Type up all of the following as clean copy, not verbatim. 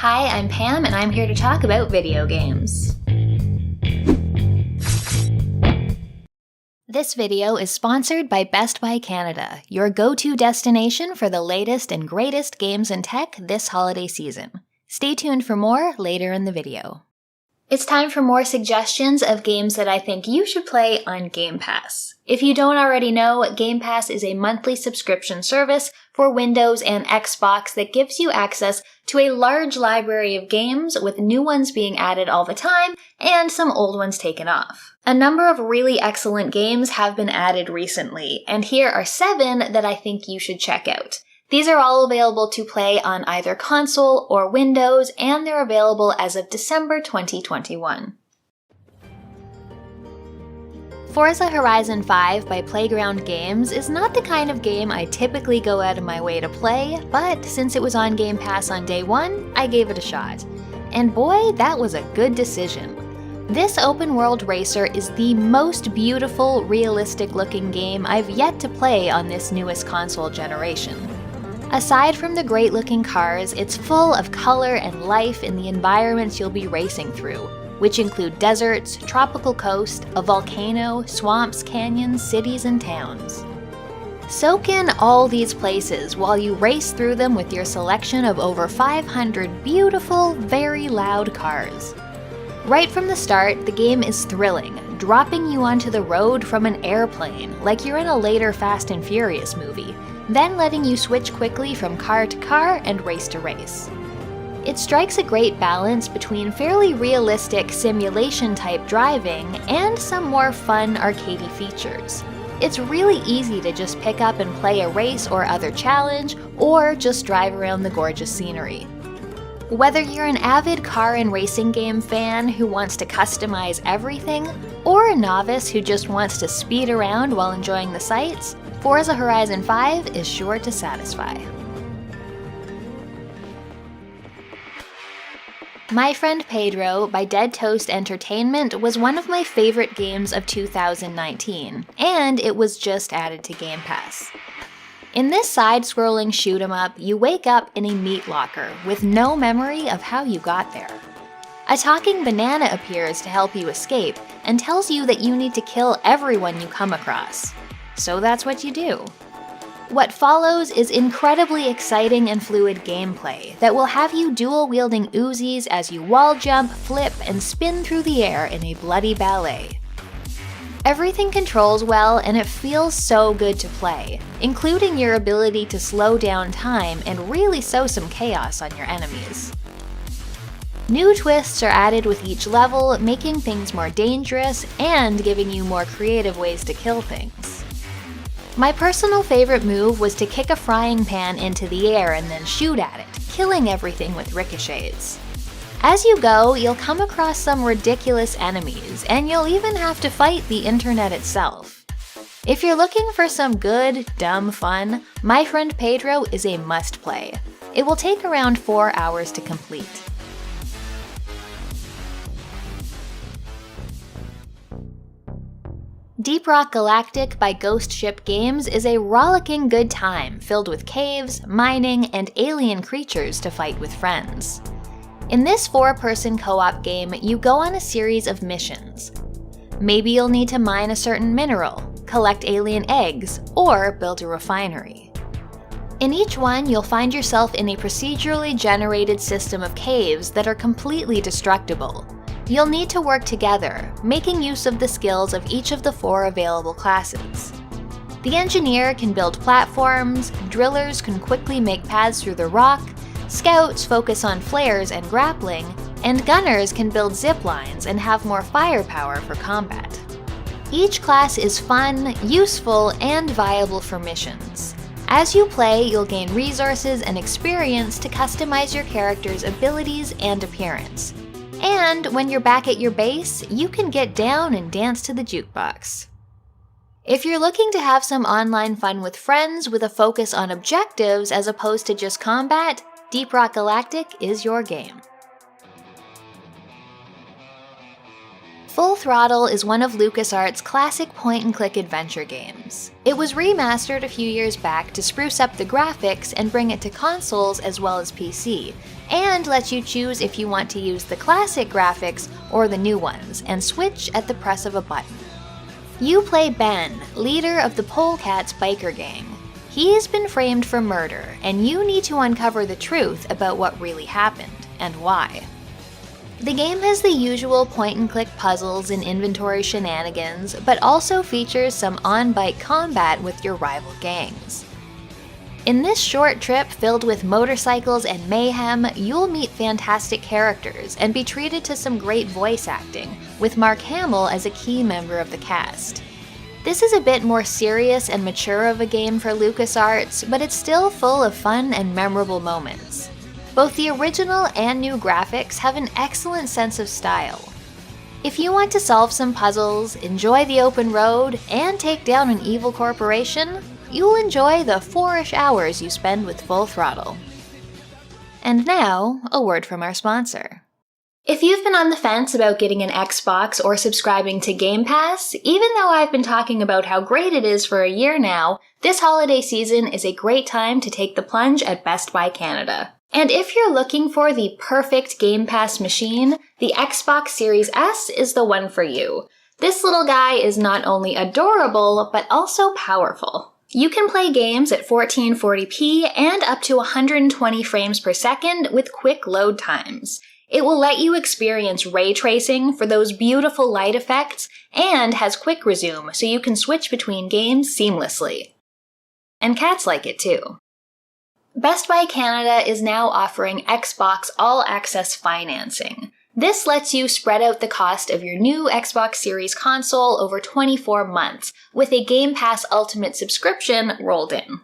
Hi, I'm Pam, and I'm here to talk about video games. This video is sponsored by Best Buy Canada, your go-to destination for the latest and greatest games and tech this holiday season. Stay tuned for more later in the video. It's time for more suggestions of games that I think you should play on Game Pass. If you don't already know, Game Pass is a monthly subscription service for Windows and Xbox that gives you access to a large library of games, with new ones being added all the time and some old ones taken off. A number of really excellent games have been added recently, and here are 7 that I think you should check out. These are all available to play on either console or Windows, and they're available as of December 2021. Forza Horizon 5 by Playground Games is not the kind of game I typically go out of my way to play, but since it was on Game Pass on day 1, I gave it a shot. And boy, that was a good decision. This open-world racer is the most beautiful, realistic-looking game I've yet to play on this newest console generation. Aside from the great-looking cars, it's full of color and life in the environments you'll be racing through, which include deserts, tropical coast, a volcano, swamps, canyons, cities, and towns. Soak in all these places while you race through them with your selection of over 500 beautiful, very loud cars. Right from the start, the game is thrilling, dropping you onto the road from an airplane, like you're in a later Fast and Furious movie, then letting you switch quickly from car to car and race to race. It strikes a great balance between fairly realistic simulation-type driving and some more fun arcadey features. It's really easy to just pick up and play a race or other challenge, or just drive around the gorgeous scenery. Whether you're an avid car and racing game fan who wants to customize everything, or a novice who just wants to speed around while enjoying the sights, Forza Horizon 5 is sure to satisfy. My Friend Pedro by Dead Toast Entertainment was one of my favorite games of 2019, and it was just added to Game Pass. In this side-scrolling shoot-'em-up, you wake up in a meat locker with no memory of how you got there. A talking banana appears to help you escape and tells you that you need to kill everyone you come across. So that's what you do. What follows is incredibly exciting and fluid gameplay that will have you dual-wielding Uzis as you wall jump, flip, and spin through the air in a bloody ballet. Everything controls well, and it feels so good to play, including your ability to slow down time and really sow some chaos on your enemies. New twists are added with each level, making things more dangerous and giving you more creative ways to kill things. My personal favorite move was to kick a frying pan into the air and then shoot at it, killing everything with ricochets. As you go, you'll come across some ridiculous enemies, and you'll even have to fight the internet itself. If you're looking for some good, dumb fun, My Friend Pedro is a must-play. It will take around 4 hours to complete. Deep Rock Galactic by Ghost Ship Games is a rollicking good time filled with caves, mining, and alien creatures to fight with friends. In this 4-person co-op game, you go on a series of missions. Maybe you'll need to mine a certain mineral, collect alien eggs, or build a refinery. In each one, you'll find yourself in a procedurally generated system of caves that are completely destructible. You'll need to work together, making use of the skills of each of the 4 available classes. The engineer can build platforms, drillers can quickly make paths through the rock, scouts focus on flares and grappling, and gunners can build zip lines and have more firepower for combat. Each class is fun, useful, and viable for missions. As you play, you'll gain resources and experience to customize your character's abilities and appearance. And when you're back at your base, you can get down and dance to the jukebox. If you're looking to have some online fun with friends with a focus on objectives as opposed to just combat, Deep Rock Galactic is your game. Full Throttle is one of LucasArts' classic point-and-click adventure games. It was remastered a few years back to spruce up the graphics and bring it to consoles as well as PC, and lets you choose if you want to use the classic graphics or the new ones, and switch at the press of a button. You play Ben, leader of the Polecats biker gang. He has been framed for murder, and you need to uncover the truth about what really happened, and why. The game has the usual point-and-click puzzles and inventory shenanigans, but also features some on-bike combat with your rival gangs. In this short trip filled with motorcycles and mayhem, you'll meet fantastic characters and be treated to some great voice acting, with Mark Hamill as a key member of the cast. This is a bit more serious and mature of a game for LucasArts, but it's still full of fun and memorable moments. Both the original and new graphics have an excellent sense of style. If you want to solve some puzzles, enjoy the open road, and take down an evil corporation, you'll enjoy the 4-ish hours you spend with Full Throttle. And now, a word from our sponsor. If you've been on the fence about getting an Xbox or subscribing to Game Pass, even though I've been talking about how great it is for a year now, this holiday season is a great time to take the plunge at Best Buy Canada. And if you're looking for the perfect Game Pass machine, the Xbox Series S is the one for you. This little guy is not only adorable, but also powerful. You can play games at 1440p and up to 120 frames per second with quick load times. It will let you experience ray tracing for those beautiful light effects and has quick resume so you can switch between games seamlessly. And cats like it too. Best Buy Canada is now offering Xbox All Access financing. This lets you spread out the cost of your new Xbox Series console over 24 months, with a Game Pass Ultimate subscription rolled in.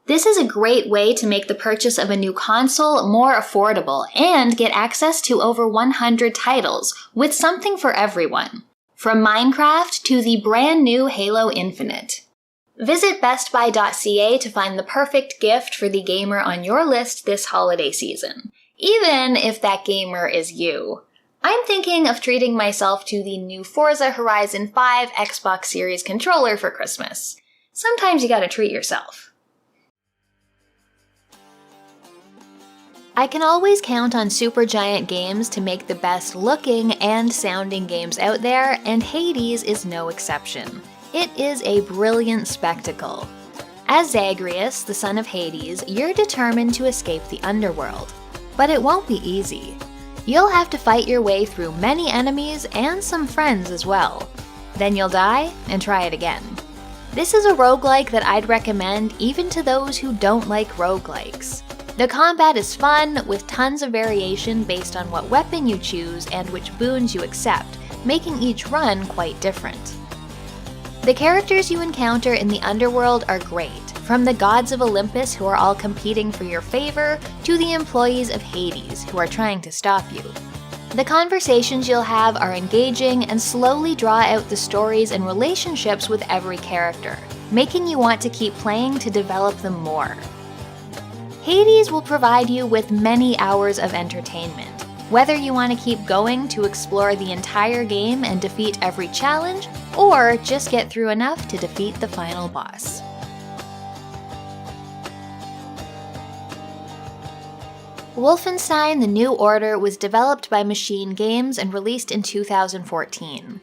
This is a great way to make the purchase of a new console more affordable and get access to over 100 titles, with something for everyone. From Minecraft to the brand new Halo Infinite. Visit bestbuy.ca to find the perfect gift for the gamer on your list this holiday season, even if that gamer is you. I'm thinking of treating myself to the new Forza Horizon 5 Xbox Series controller for Christmas. Sometimes you gotta treat yourself. I can always count on Supergiant Games to make the best looking and sounding games out there, and Hades is no exception. It is a brilliant spectacle. As Zagreus, the son of Hades, you're determined to escape the underworld. But it won't be easy. You'll have to fight your way through many enemies and some friends as well. Then you'll die and try it again. This is a roguelike that I'd recommend even to those who don't like roguelikes. The combat is fun, with tons of variation based on what weapon you choose and which boons you accept, making each run quite different. The characters you encounter in the underworld are great, from the gods of Olympus who are all competing for your favor, to the employees of Hades who are trying to stop you. The conversations you'll have are engaging and slowly draw out the stories and relationships with every character, making you want to keep playing to develop them more. Hades will provide you with many hours of entertainment. Whether you want to keep going to explore the entire game and defeat every challenge, or just get through enough to defeat the final boss. Wolfenstein: The New Order was developed by Machine Games and released in 2014.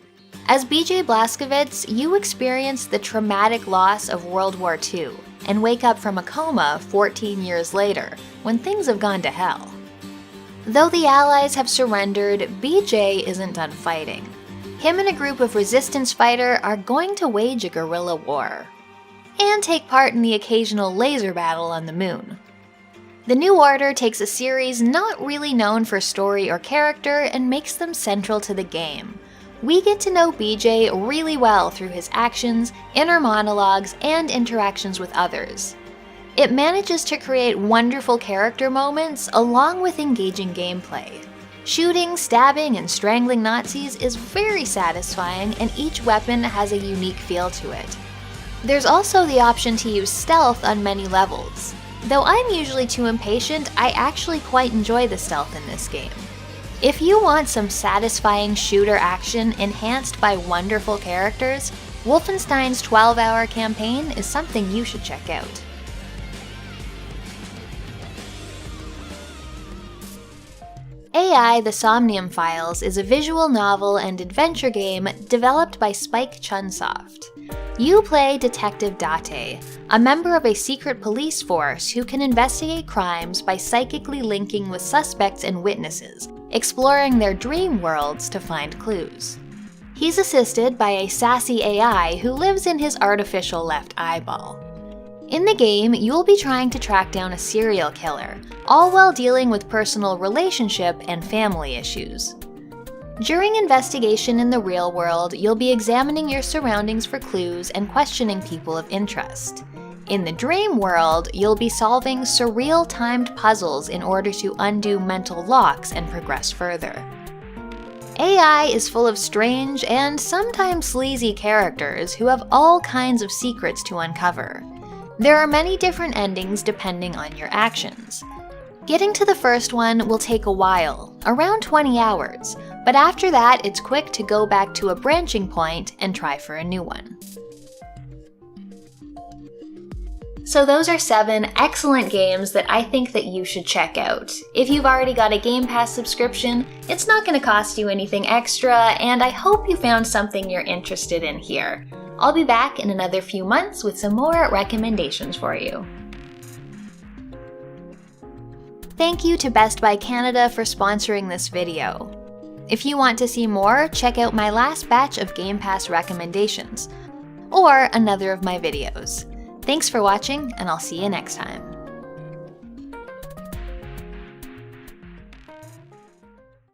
As BJ Blazkowicz, you experience the traumatic loss of World War II and wake up from a coma 14 years later, when things have gone to hell. Though the Allies have surrendered, BJ isn't done fighting. Him and a group of resistance fighters are going to wage a guerrilla war, and take part in the occasional laser battle on the moon. The New Order takes a series not really known for story or character and makes them central to the game. We get to know BJ really well through his actions, inner monologues, and interactions with others. It manages to create wonderful character moments along with engaging gameplay. Shooting, stabbing, and strangling Nazis is very satisfying, and each weapon has a unique feel to it. There's also the option to use stealth on many levels. Though I'm usually too impatient, I actually quite enjoy the stealth in this game. If you want some satisfying shooter action enhanced by wonderful characters, Wolfenstein's 12-hour campaign is something you should check out. AI: The Somnium Files is a visual novel and adventure game developed by Spike Chunsoft. You play Detective Date, a member of a secret police force who can investigate crimes by psychically linking with suspects and witnesses, exploring their dream worlds to find clues. He's assisted by a sassy AI who lives in his artificial left eyeball. In the game, you'll be trying to track down a serial killer, all while dealing with personal relationship and family issues. During investigation in the real world, you'll be examining your surroundings for clues and questioning people of interest. In the dream world, you'll be solving surreal timed puzzles in order to undo mental locks and progress further. AI is full of strange and sometimes sleazy characters who have all kinds of secrets to uncover. There are many different endings depending on your actions. Getting to the first one will take a while, around 20 hours, but after that it's quick to go back to a branching point and try for a new one. So those are 7 excellent games that I think that you should check out. If you've already got a Game Pass subscription, it's not going to cost you anything extra, and I hope you found something you're interested in here. I'll be back in another few months with some more recommendations for you. Thank you to Best Buy Canada for sponsoring this video. If you want to see more, check out my last batch of Game Pass recommendations, or another of my videos. Thanks for watching, and I'll see you next time.